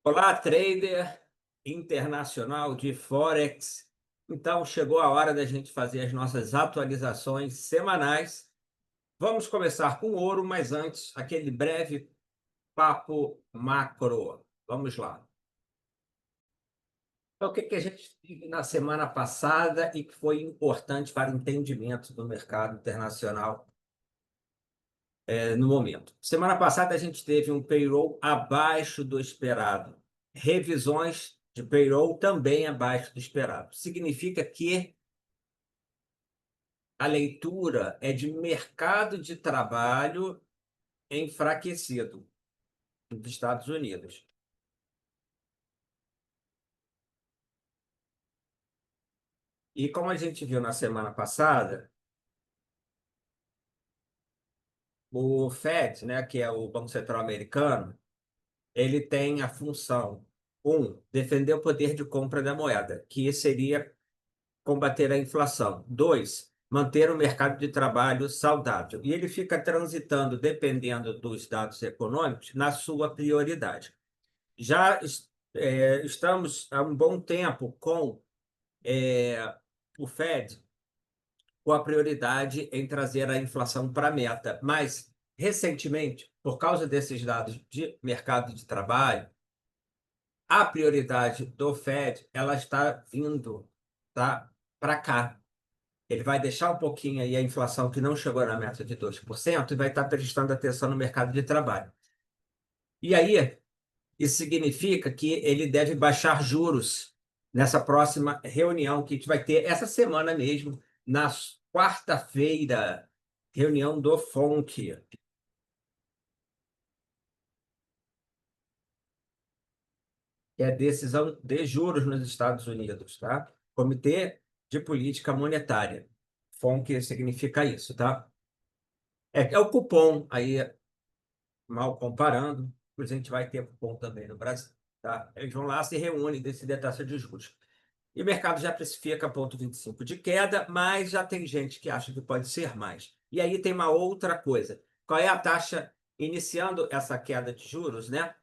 Olá, trader internacional de Forex. Então, chegou a hora da gente fazer as nossas atualizações semanais. Vamos começar com ouro, mas antes, aquele breve papo macro. Vamos lá. Então, o que a gente teve na semana passada e que foi importante para o entendimento do mercado internacional no momento? Semana passada, a gente teve um payroll abaixo do esperado. Revisões de payroll também abaixo do esperado. Significa que a leitura é de mercado de trabalho enfraquecido nos Estados Unidos. E como a gente viu na semana passada, o Fed, né, que é o Banco Central Americano, ele tem a função, defender o poder de compra da moeda, que seria combater a inflação. Dois, manter o mercado de trabalho saudável. E ele fica transitando, dependendo dos dados econômicos, na sua prioridade. Já estamos há um bom tempo com o Fed com a prioridade em trazer a inflação para a meta, mas recentemente, por causa desses dados de mercado de trabalho, a prioridade do Fed ela está vindo, tá, para cá. Ele vai deixar um pouquinho aí a inflação que não chegou na meta de 2% e vai estar prestando atenção no mercado de trabalho. E aí, isso significa que ele deve baixar juros nessa próxima reunião que a gente vai ter essa semana mesmo, na quarta-feira, reunião do FONC, que é a decisão de juros nos Estados Unidos, tá? Comitê de Política Monetária. FONC significa isso, tá? É o cupom aí, mal comparando, pois a gente vai ter cupom também no Brasil, tá? Eles vão lá, se reúnem, decidem a taxa de juros. E o mercado já precifica 0,25 de queda, mas já tem gente que acha que pode ser mais. E aí tem uma outra coisa. Qual é a taxa, iniciando essa queda de juros, né?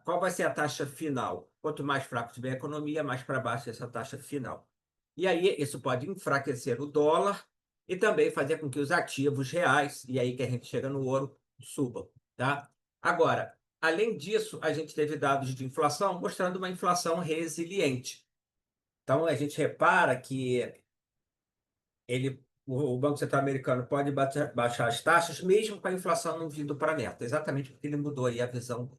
Qual vai ser a taxa final? Quanto mais fraco tiver a economia, mais para baixo essa taxa final. E aí isso pode enfraquecer o dólar e também fazer com que os ativos reais, e aí que a gente chega no ouro, subam, tá? Agora, além disso, a gente teve dados de inflação mostrando uma inflação resiliente. Então, a gente repara que o Banco Central americano pode baixar as taxas, mesmo com a inflação não vindo para a meta, exatamente porque ele mudou aí a visão.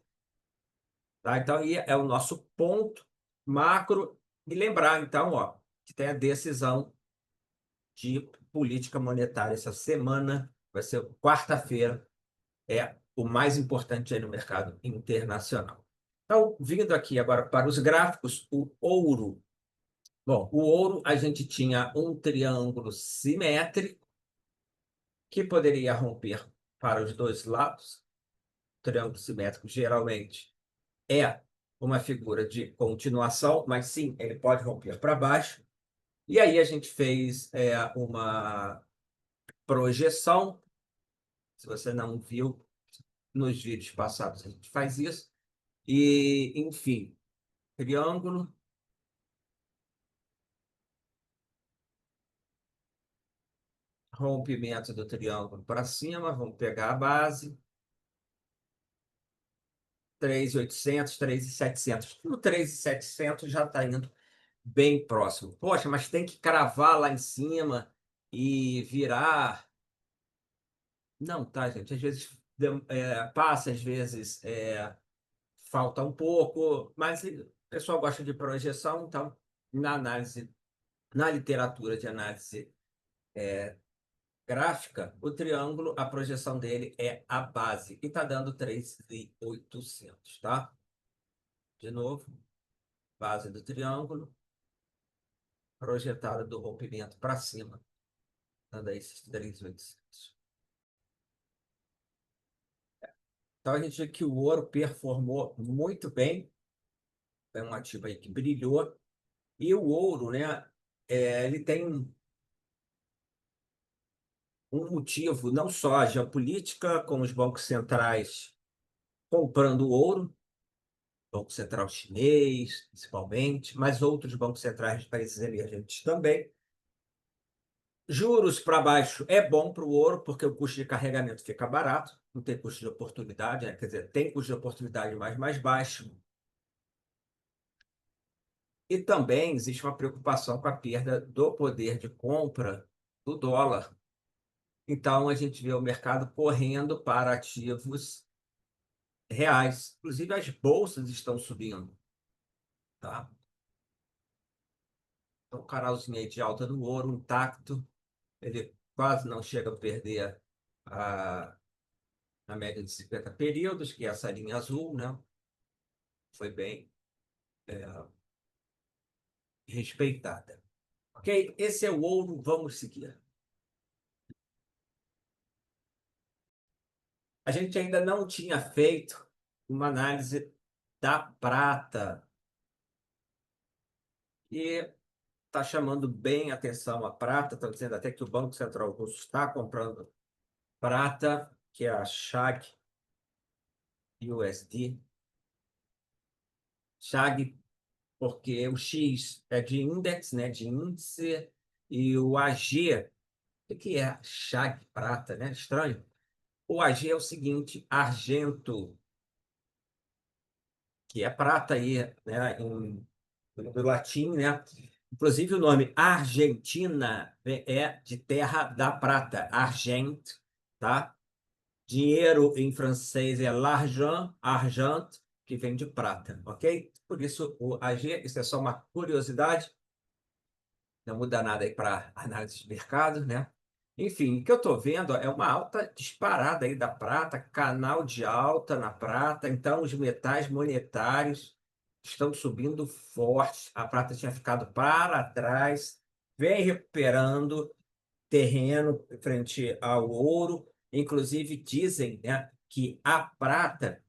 Tá? Então, aí é o nosso ponto macro. E lembrar, então, ó, que tem a decisão de política monetária essa semana, vai ser quarta-feira, é o mais importante aí no mercado internacional. Então, vindo aqui agora para os gráficos, o ouro. Bom, o ouro a gente tinha um triângulo simétrico que poderia romper para os dois lados. O triângulo simétrico geralmente é uma figura de continuação, mas sim, ele pode romper para baixo. E aí a gente fez uma projeção. Se você não viu nos vídeos passados, a gente faz isso. E, enfim, triângulo, rompimento do triângulo para cima, vamos pegar a base, 3.800, 3.700. No 3.700 já está indo bem próximo. Poxa, mas tem que cravar lá em cima e virar. Não, tá, gente. Às vezes passa, às vezes falta um pouco, mas o pessoal gosta de projeção, então, na análise, na literatura de análise gráfica, o triângulo, a projeção dele é a base, e está dando 3.800, tá? De novo, base do triângulo, projetada do rompimento para cima, dando aí esses 3.800. Então, a gente vê que o ouro performou muito bem, é um ativo aí que brilhou, e o ouro, né, ele tem um motivo, não só a geopolítica, com os bancos centrais comprando ouro, Banco Central chinês, principalmente, mas outros bancos centrais de países emergentes também. Juros para baixo é bom para o ouro, porque o custo de carregamento fica barato, não tem custo de oportunidade, né? Quer dizer, tem custo de oportunidade, mas mais baixo. E também existe uma preocupação com a perda do poder de compra do dólar. Então, a gente vê o mercado correndo para ativos reais. Inclusive, as bolsas estão subindo. Tá? Então, o canalzinho aí de alta do ouro intacto, ele quase não chega a perder a média de 50 períodos, que é essa linha azul, né? Foi bem respeitada. Ok? Esse é o ouro, vamos seguir. A gente ainda não tinha feito uma análise da prata e está chamando bem atenção a prata. Estão dizendo até que o Banco Central Russo está comprando prata, que é a SHAG USD. SHAG porque o X é de index, né, de índice, e o AG, o que é SHAG prata, né? Estranho. O AG é o seguinte, argento, que é prata aí, né, do latim, né? Inclusive o nome Argentina é de terra da prata, argent, tá? Dinheiro em francês é l'argent, argent, que vem de prata, ok? Por isso o AG, isso é só uma curiosidade, não muda nada aí para análise de mercado, né? Enfim, o que eu estou vendo é uma alta disparada aí da prata, canal de alta na prata, então os metais monetários estão subindo forte. A prata tinha ficado para trás, vem recuperando terreno frente ao ouro. Inclusive dizem, né, que a prata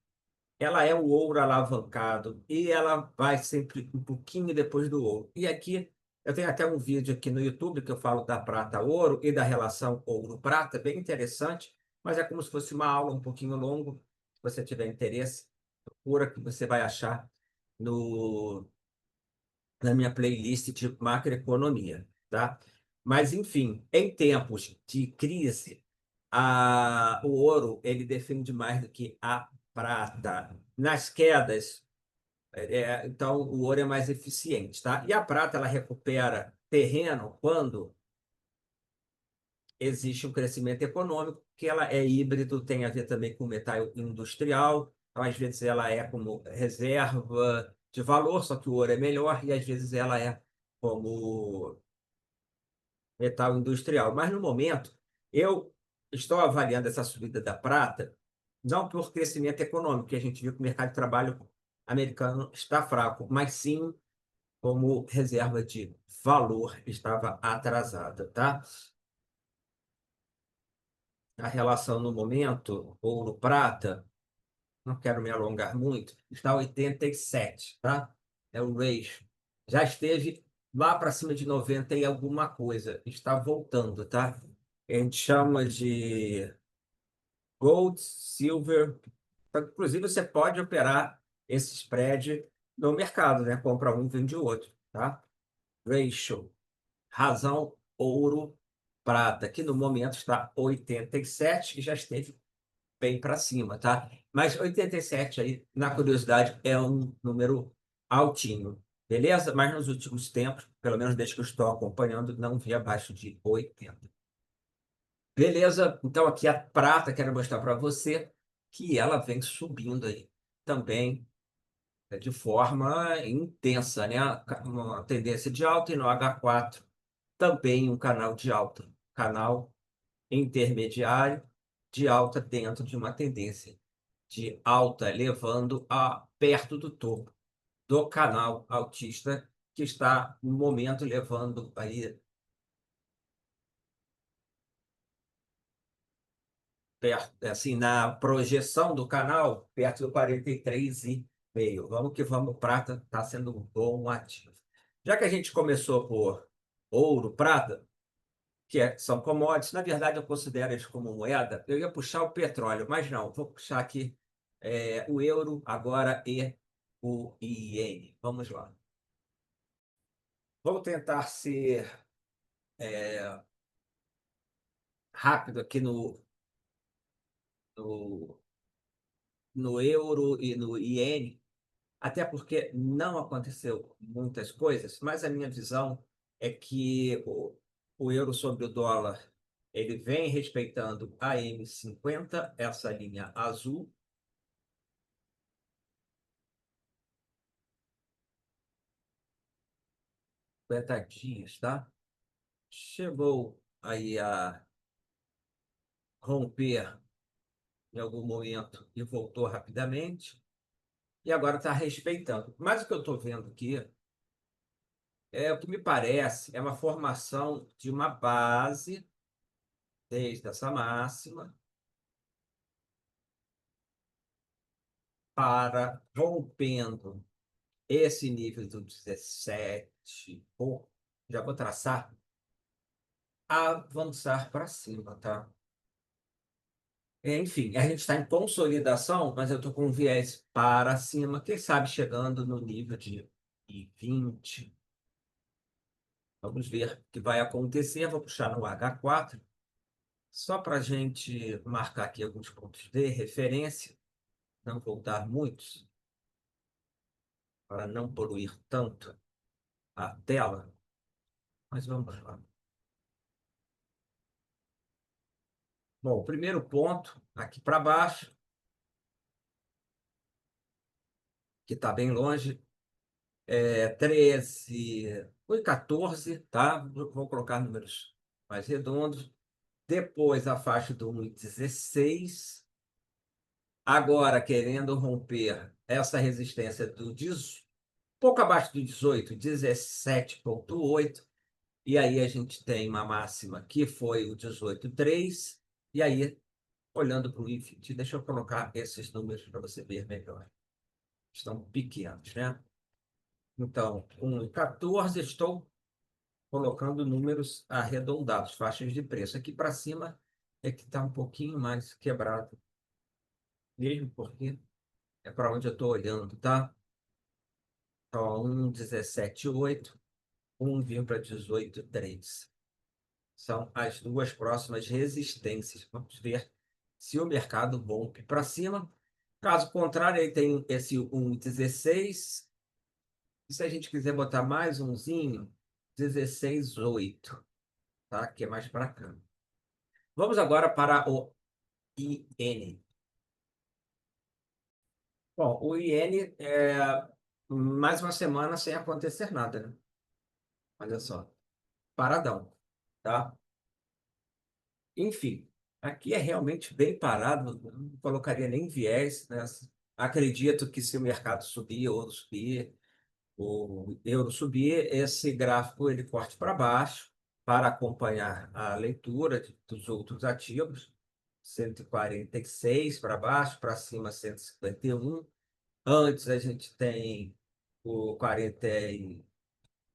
ela é o ouro alavancado e ela vai sempre um pouquinho depois do ouro. E aqui eu tenho até um vídeo aqui no YouTube que eu falo da prata-ouro e da relação ouro-prata, bem interessante, mas é como se fosse uma aula um pouquinho longa. Se você tiver interesse, procura que você vai achar no, na minha playlist de macroeconomia, tá? Mas, enfim, em tempos de crise, o ouro ele defende mais do que a prata. Nas quedas, então o ouro é mais eficiente, tá? E a prata ela recupera terreno quando existe um crescimento econômico, que ela é híbrido, tem a ver também com metal industrial, então às vezes ela é como reserva de valor, só que o ouro é melhor, e às vezes ela é como metal industrial. Mas no momento, eu estou avaliando essa subida da prata, não por crescimento econômico, que a gente viu que o mercado de trabalho americano está fraco, mas sim como reserva de valor estava atrasada, tá? A relação no momento, ouro-prata, não quero me alongar muito, está 87, tá? É o ratio. Já esteve lá para cima de 90 e alguma coisa. Está voltando, tá? A gente chama de gold, silver. Então, inclusive, você pode operar esse spread no mercado, né? Compra um, vende o outro, tá? Ratio. Razão, ouro, prata, que no momento está 87 e já esteve bem para cima, tá? Mas 87 aí, na curiosidade, é um número altinho, beleza? Mas nos últimos tempos, pelo menos desde que eu estou acompanhando, não vi abaixo de 80. Beleza? Então aqui a prata, quero mostrar para você que ela vem subindo aí também de forma intensa, né? Uma tendência de alta e no H4 também um canal de alta, canal intermediário de alta dentro de uma tendência de alta, levando a perto do topo do canal altista, que está no momento levando aí perto, assim, na projeção do canal, perto do 43,5. Vamos que vamos, prata está sendo um bom ativo. Já que a gente começou por ouro, prata, são commodities, na verdade eu considero eles como moeda, eu ia puxar o petróleo, mas não, vou puxar aqui o euro agora e o iene. Vamos lá. Vou tentar ser rápido aqui no, no euro e no iene, até porque não aconteceu muitas coisas, mas a minha visão é que o euro sobre o dólar ele vem respeitando a M50, essa linha azul, 50 dias, tá? Chegou aí a romper em algum momento e voltou rapidamente, e agora está respeitando. Mas o que eu estou vendo aqui o que me parece é uma formação de uma base desde essa máxima para rompendo esse nível do 17, ou já vou traçar, avançar para cima, tá? Enfim, a gente está em consolidação, mas eu estou com um viés para cima, quem sabe chegando no nível de 20. Vamos ver o que vai acontecer. Vou puxar no H4, só para a gente marcar aqui alguns pontos de referência, não vou dar muitos, para não poluir tanto a tela, mas vamos lá. Bom, o primeiro ponto, aqui para baixo, que está bem longe, é 13, foi 14, tá? Vou colocar números mais redondos. Depois a faixa do 1,16. Agora, querendo romper essa resistência do 18, pouco abaixo do 18, 17,8. E aí a gente tem uma máxima que foi o 18,3. E aí, olhando para o IFT, deixa eu colocar esses números para você ver melhor. Estão pequenos, né? Então, 1,14, estou colocando números arredondados, faixas de preço. Aqui para cima é que está um pouquinho mais quebrado, mesmo porque é para onde eu estou olhando, tá? Então, 1,17,8, 1,18,3. São as duas próximas resistências. Vamos ver se o mercado rompe para cima. Caso contrário, aí tem esse 1,16. E se a gente quiser botar mais umzinho, 16,8, tá? Que é mais para cá. Vamos agora para o IN. Bom, o IN é mais uma semana sem acontecer nada, né? Olha só, paradão, tá? Enfim, aqui é realmente bem parado, não colocaria nem viés, né? Acredito que se o mercado subir ou subir, o euro subir, esse gráfico ele corte para baixo para acompanhar a leitura dos outros ativos. 146 para baixo, para cima 151. Antes a gente tem o 40,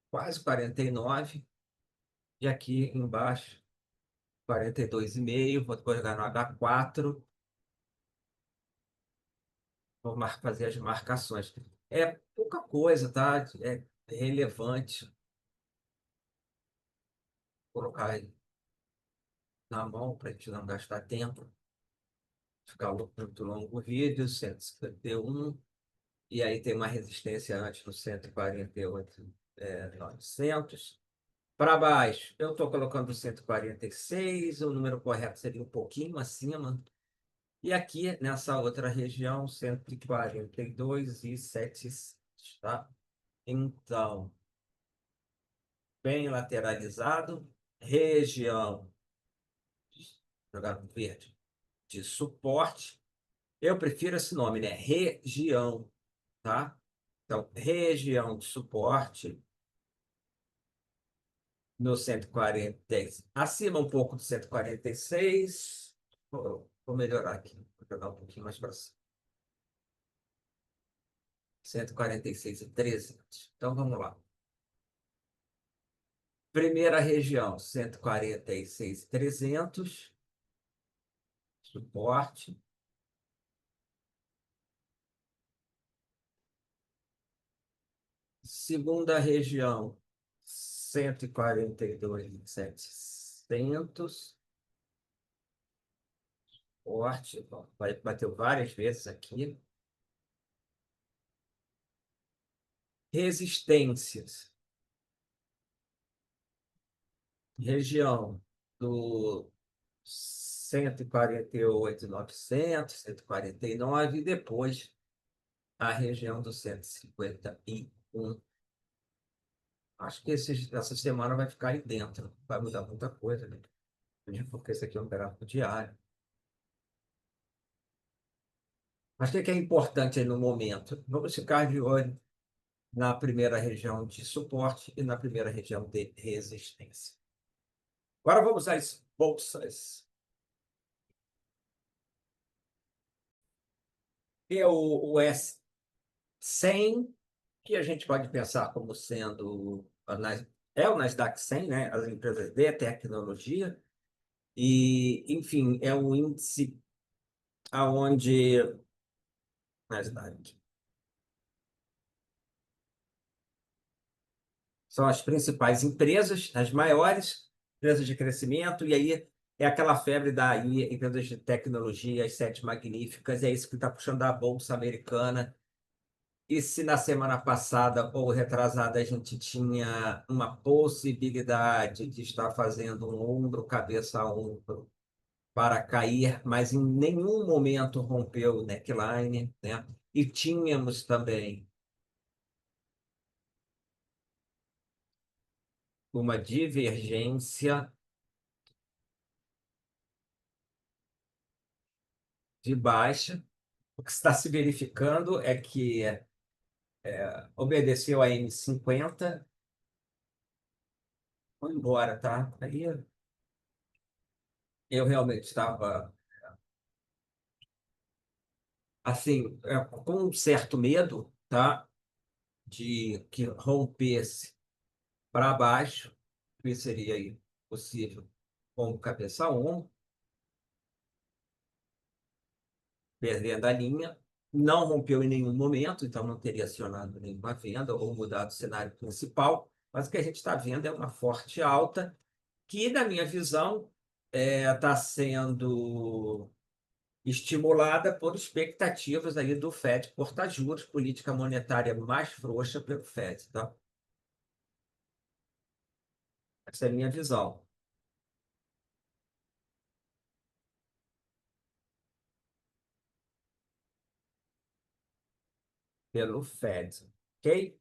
quase 49, e aqui embaixo 42,5. Vou jogar no H4, vou fazer as marcações. É pouca coisa, tá? É relevante colocar aí na mão para a gente não gastar tempo. Ficar muito longo o vídeo, 151. E aí tem uma resistência antes no 148, 900. Para baixo, eu estou colocando 146, o número correto seria um pouquinho acima. E aqui, nessa outra região, 142,700, tá? Então, bem lateralizado, região, jogar no verde, de suporte. Eu prefiro esse nome, né? Região, tá? Então, região de suporte no 140, acima um pouco do 146. Vou melhorar aqui, vou jogar um pouquinho mais para cima. 146,13. Então, vamos lá. Primeira região, 146,300. Suporte. Segunda região, 142.700. Forte, bom, bateu várias vezes aqui. Resistências. Região do 148.900, 149, e depois a região do 151. Acho que essa semana vai ficar aí dentro. Vai mudar muita coisa, né? Porque esse aqui é um gráfico diário. Mas o que é importante aí no momento? Vamos ficar de olho na primeira região de suporte e na primeira região de resistência. Agora vamos às bolsas. Que é o S100, que a gente pode pensar como sendo é o Nasdaq 100, né? As empresas de tecnologia. E, enfim, é um índice aonde Nasdaq são as principais empresas, as maiores empresas de crescimento, e aí é aquela febre daí, empresas de tecnologia, as sete magníficas, é isso que está puxando a Bolsa Americana. E se na semana passada ou retrasada a gente tinha uma possibilidade de estar fazendo um ombro, cabeça a ombro para cair, mas em nenhum momento rompeu o neckline, né? E tínhamos também uma divergência de baixa. O que está se verificando é que obedeceu a M50, foi embora, tá? Aí eu realmente estava, assim, com um certo medo, tá? De que rompesse para baixo, que seria aí possível com cabeça 1, perdendo a linha. Não rompeu em nenhum momento, então não teria acionado nenhuma venda ou mudado o cenário principal. Mas o que a gente está vendo é uma forte alta, que, na minha visão, está sendo estimulada por expectativas aí do Fed cortar juros, política monetária mais frouxa pelo Fed, tá? Essa é a minha visão. Pelo Fed, ok?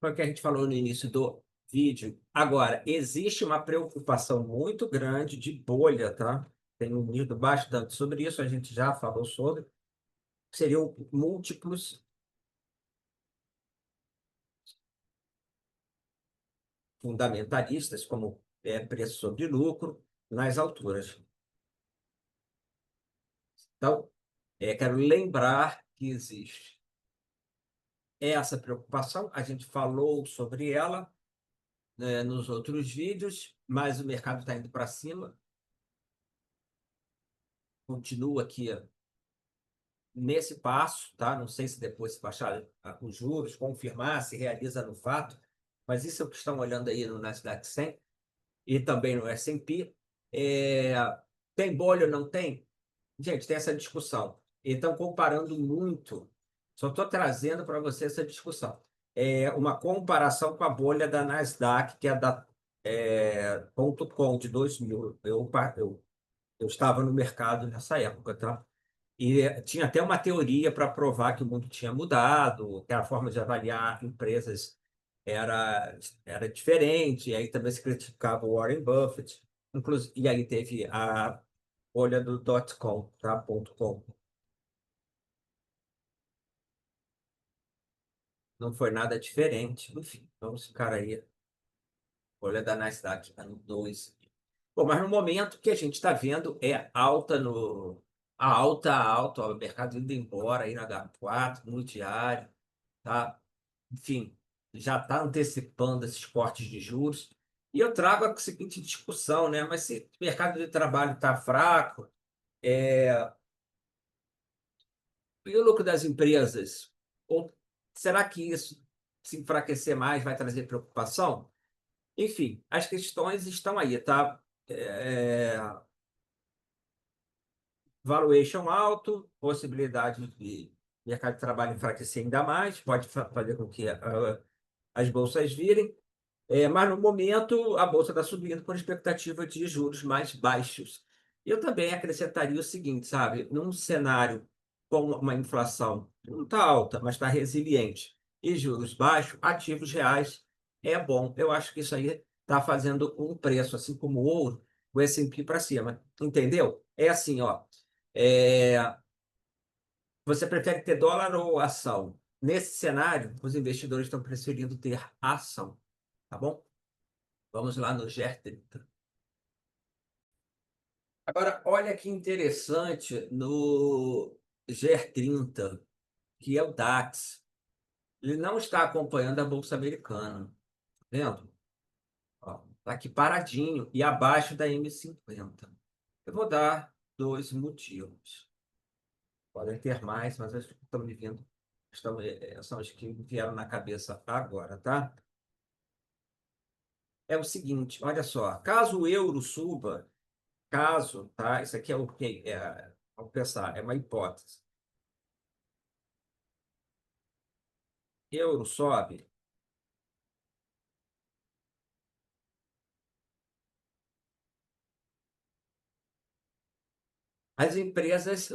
Foi o que a gente falou no início do vídeo. Agora, existe uma preocupação muito grande de bolha, tá? Tenho lido bastante sobre isso, a gente já falou sobre. Seriam múltiplos fundamentalistas, como preço sobre lucro, nas alturas. Então, quero lembrar que existe essa preocupação, a gente falou sobre ela, né, nos outros vídeos, mas o mercado está indo para cima, continua aqui nesse passo, tá? Não sei se depois se baixar os juros, confirmar se realiza no fato, mas isso é o que estão olhando aí no Nasdaq 100 e também no S&P. É, tem bolha ou não tem? Gente, tem essa discussão. Então, comparando muito, só estou trazendo para você essa discussão. É uma comparação com a bolha da Nasdaq, que é da ponto .com de 2000. Eu estava no mercado nessa época, tá? E tinha até uma teoria para provar que o mundo tinha mudado, que a forma de avaliar empresas era diferente, e aí também se criticava o Warren Buffett. Inclusive, e aí teve a bolha do .com, tá? Ponto .com. Não foi nada diferente. Enfim, vamos ficar aí. Bolha da Nasdaq, ano 2. Bom, mas no momento que a gente está vendo é alta no. A alta, ó, o mercado indo embora aí na H4 no diário, tá? Enfim, já está antecipando esses cortes de juros. E eu trago a seguinte discussão, né? Mas se o mercado de trabalho está fraco, e o lucro das empresas? Ou será que isso se enfraquecer mais, vai trazer preocupação. Enfim, as questões estão aí, tá? Valuation alto, possibilidade de mercado de trabalho enfraquecer ainda mais, pode fazer com que as bolsas virem. Mas no momento a bolsa está subindo por expectativa de juros mais baixos. Eu também acrescentaria o seguinte, sabe? Num cenário com uma inflação não está alta, mas está resiliente, e juros baixos, ativos reais é bom. Eu acho que isso aí está fazendo um preço, assim como o ouro, o S&P para cima. Entendeu? É assim, ó. É, Você prefere ter dólar ou ação? Nesse cenário, os investidores estão preferindo ter ação, tá bom? Vamos lá no GER30. Agora, olha que interessante no GER30, que é o DAX. Ele não está acompanhando a Bolsa Americana, tá vendo? Está aqui paradinho e abaixo da M50. Eu vou dar dois motivos. Podem ter mais, mas acho que estão me vindo, são os que me vieram na cabeça agora, tá? É o seguinte, olha só, caso o euro suba, caso, tá? Isso aqui é o que vamos pensar, é uma hipótese. Euro sobe, as empresas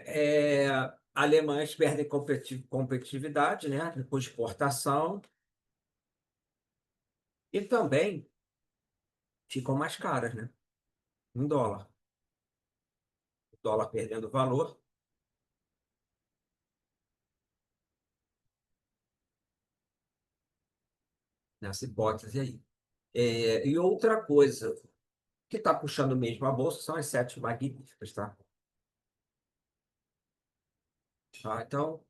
é, alemãs perdem competitividade, né? Com exportação e também ficam mais caras, né? Em dólar. O dólar perdendo valor nessa hipótese aí. E outra coisa que está puxando mesmo a bolsa são as sete magníficas, tá? Então,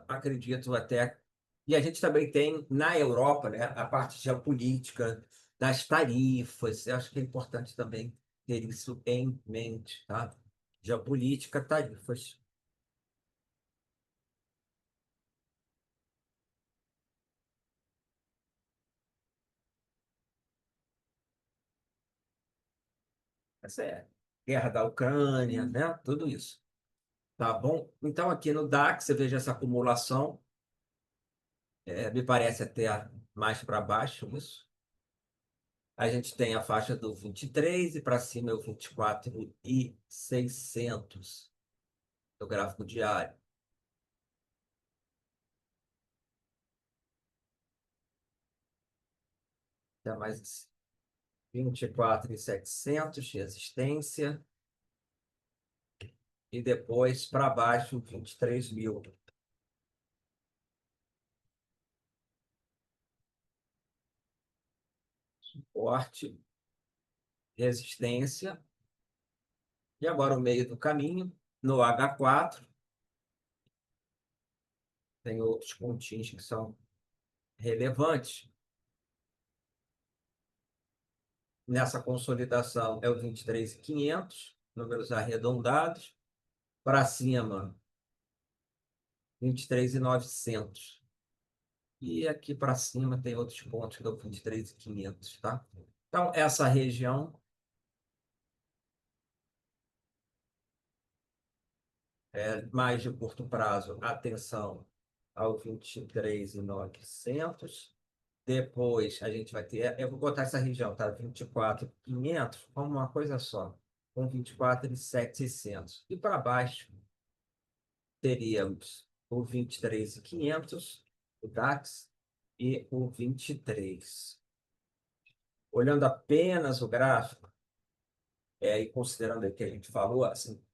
acredito até. E a gente também tem na Europa, né, a parte geopolítica das tarifas. Eu acho que é importante também ter isso em mente, tá? Geopolítica, tarifas. Essa é a guerra da Ucrânia, né? Tudo isso. Tá bom? Então, aqui no DAX, você veja essa acumulação, me parece até mais para baixo isso. A gente tem a faixa do 23 e para cima é o 24.600 do gráfico diário. Até mais 24.700 de resistência e depois para baixo 23.000. Suporte, resistência e agora o meio do caminho no H4 tem outros pontinhos que são relevantes. Nessa consolidação é o 23.500, números arredondados, para cima 23.900. E aqui para cima tem outros pontos do 23.500, tá? Então, essa região mais de curto prazo, atenção ao 23.900. Depois a gente vai ter, eu vou botar essa região, tá? 24.500 como uma coisa só, com 24.700. E para baixo teríamos o 23.500, o DAX, e o 23. Olhando apenas o gráfico, e considerando o que a gente falou, assim,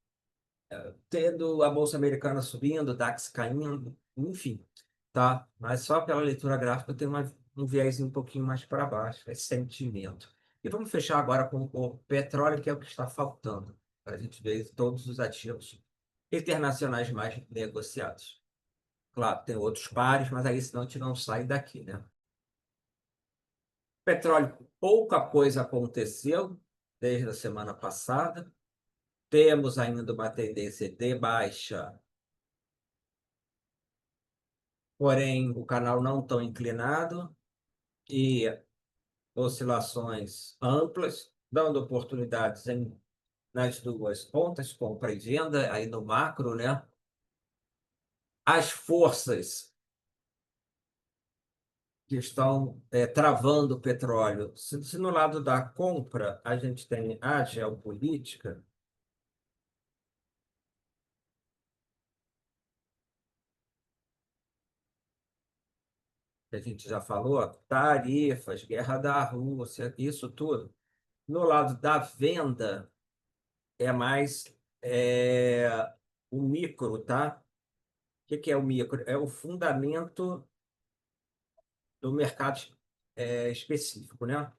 tendo a Bolsa Americana subindo, o DAX caindo, enfim, tá? Mas só pela leitura gráfica tem um viés um pouquinho mais para baixo, é sentimento. E vamos fechar agora com o petróleo, que é o que está faltando, para a gente ver todos os ativos internacionais mais negociados. Claro, tem outros pares, mas aí senão a gente não sai daqui, né? Petróleo, pouca coisa aconteceu desde a semana passada. Temos ainda uma tendência de baixa porém o canal não tão inclinado e oscilações amplas, dando oportunidades nas duas pontas, compra e venda, aí no macro, né? As forças que estão travando o petróleo. Se no lado da compra a gente tem a geopolítica, que a gente já falou, tarifas, guerra da Rússia, isso tudo. No lado da venda, é mais o micro, tá? O que é o micro? É o fundamento do mercado específico, né?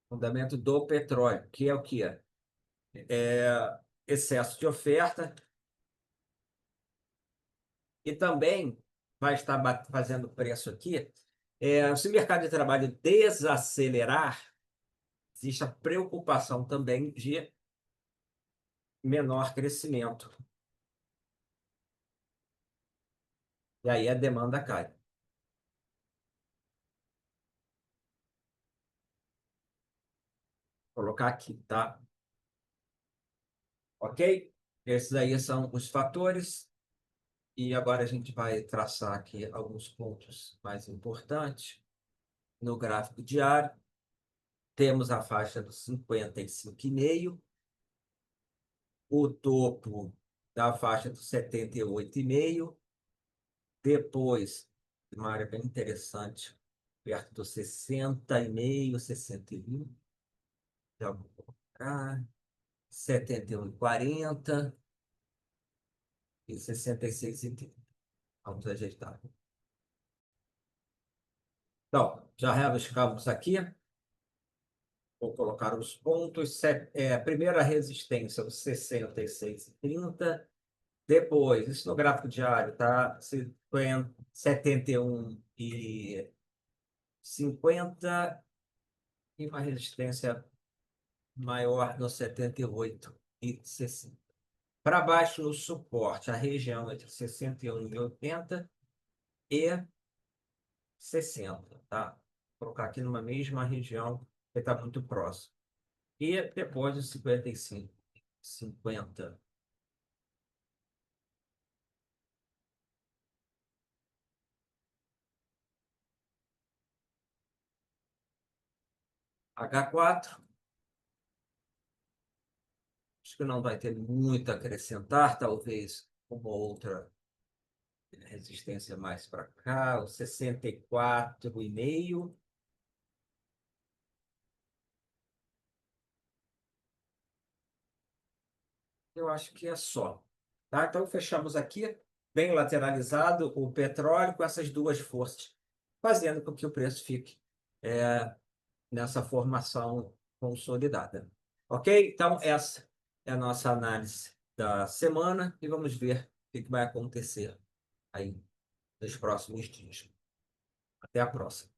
Fundamento do petróleo, que é o que é excesso de oferta e também vai estar fazendo preço aqui. Se o mercado de trabalho desacelerar, existe a preocupação também de menor crescimento. E aí a demanda cai. Vou colocar aqui, tá? Ok? Esses aí são os fatores. E agora a gente vai traçar aqui alguns pontos mais importantes. No gráfico diário, temos a faixa dos 55,5, o topo da faixa dos 78,5, depois, uma área bem interessante, perto dos 60,5, 61, já vou colocar, 71,40 e 66,30. Vamos ajeitar. Então, já rabiscamos aqui. Vou colocar os pontos. Primeira resistência, os 66,30. Depois, isso no gráfico diário, tá? 71,50 e uma resistência maior no 78,60. Para baixo, no suporte, a região entre 61,80 e 60, tá? Vou colocar aqui numa mesma região, que está muito próximo. E depois os 55, 50. H4, acho que não vai ter muito a acrescentar, talvez uma outra resistência mais para cá, o 64,5. Eu acho que é só. Tá? Então, fechamos aqui, bem lateralizado, o petróleo com essas duas forças, fazendo com que o preço fique nessa formação consolidada. Ok? Então, essa é a nossa análise da semana e vamos ver o que vai acontecer aí nos próximos dias. Até a próxima.